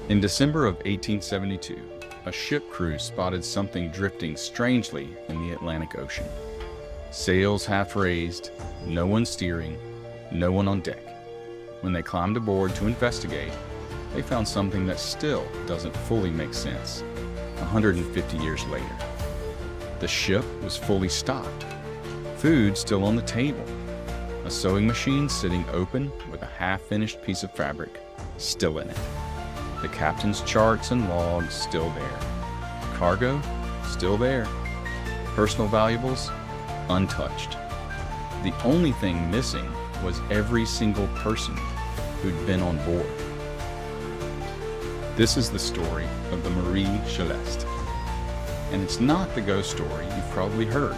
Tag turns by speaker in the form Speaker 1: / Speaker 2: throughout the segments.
Speaker 1: In December of 1872, a ship crew spotted something drifting strangely in the Atlantic Ocean. Sails half raised, no one steering, no one on deck. When they climbed aboard to investigate, they found something that still doesn't fully make sense 150 years later. The ship was fully stocked, food still on the table, a sewing machine sitting open with a half-finished piece of fabric still in it. The captain's charts and logs still there. Cargo still there. Personal valuables untouched. The only thing missing was every single person who'd been on board. This is the story of the Mary Celeste. And it's not the ghost story you've probably heard.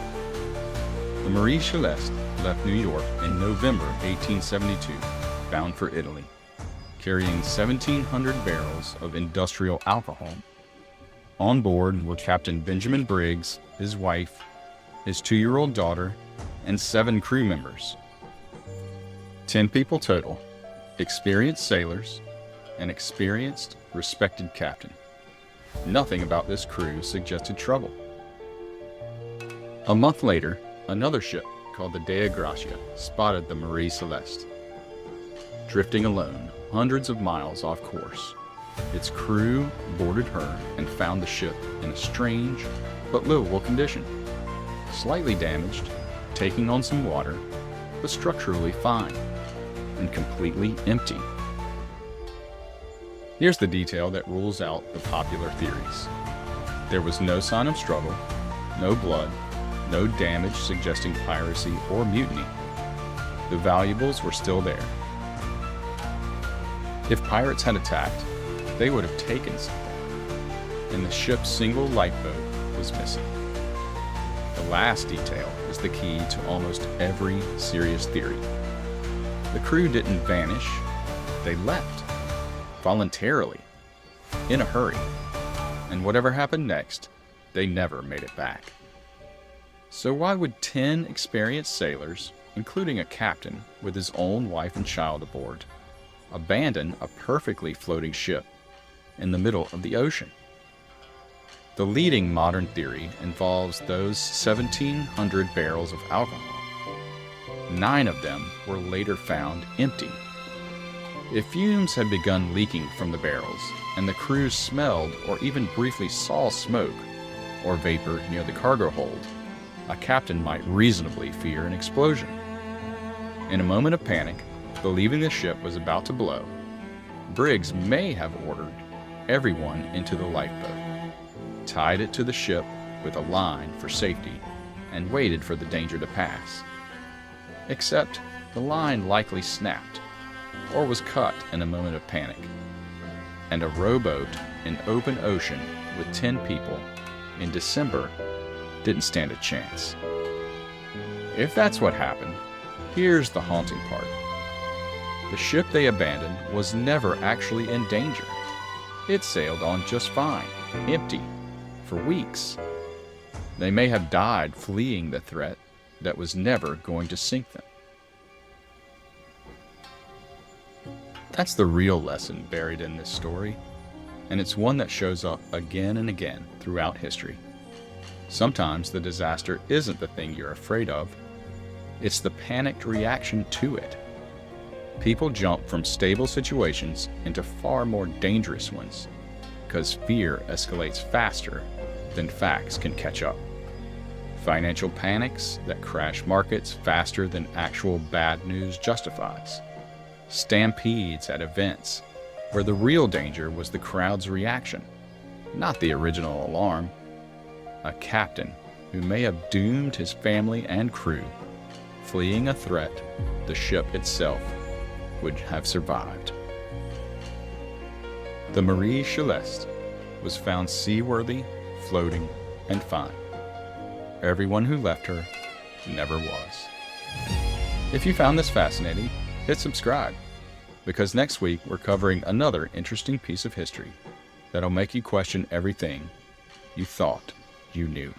Speaker 1: The Mary Celeste left New York in November 1872, bound for Italy, carrying 1,700 barrels of industrial alcohol. On board were Captain Benjamin Briggs, his wife, his 2-year-old daughter, and 7 crew members. 10 people total, experienced sailors, an experienced, respected captain. Nothing about this crew suggested trouble. A month later, another ship called the Dea Gracia spotted the Mary Celeste, drifting alone hundreds of miles off course. Its crew boarded her and found the ship in a strange but livable condition. Slightly damaged, taking on some water, but structurally fine, and completely empty. Here's the detail that rules out the popular theories. There was no sign of struggle, no blood, no damage suggesting piracy or mutiny. The valuables were still there. If pirates had attacked, they would have taken something, and the ship's single lifeboat was missing. The last detail is the key to almost every serious theory. The crew didn't vanish, they left. Voluntarily, in a hurry, and whatever happened next, they never made it back. So why would 10 experienced sailors, including a captain with his own wife and child aboard, abandon a perfectly floating ship in the middle of the ocean? The leading modern theory involves those 1,700 barrels of alcohol. 9 of them were later found empty. If fumes had begun leaking from the barrels, and the crew smelled or even briefly saw smoke or vapor near the cargo hold, a captain might reasonably fear an explosion. In a moment of panic, believing the ship was about to blow, Briggs may have ordered everyone into the lifeboat, tied it to the ship with a line for safety, and waited for the danger to pass. Except the line likely snapped, or was cut in a moment of panic, and a rowboat in open ocean with 10 people in December didn't stand a chance. If that's what happened, here's the haunting part. The ship they abandoned was never actually in danger. It sailed on just fine, empty, for weeks. They may have died fleeing the threat that was never going to sink them. That's the real lesson buried in this story, and it's one that shows up again and again throughout history. Sometimes the disaster isn't the thing you're afraid of, it's the panicked reaction to it. People jump from stable situations into far more dangerous ones because fear escalates faster than facts can catch up. Financial panics that crash markets faster than actual bad news justifies. Stampedes at events where the real danger was the crowd's reaction, not the original alarm. A captain who may have doomed his family and crew, fleeing a threat the ship itself would have survived. The Mary Celeste was found seaworthy, floating, and fine. Everyone who left her never was. If you found this fascinating, hit subscribe, because next week we're covering another interesting piece of history that'll make you question everything you thought you knew.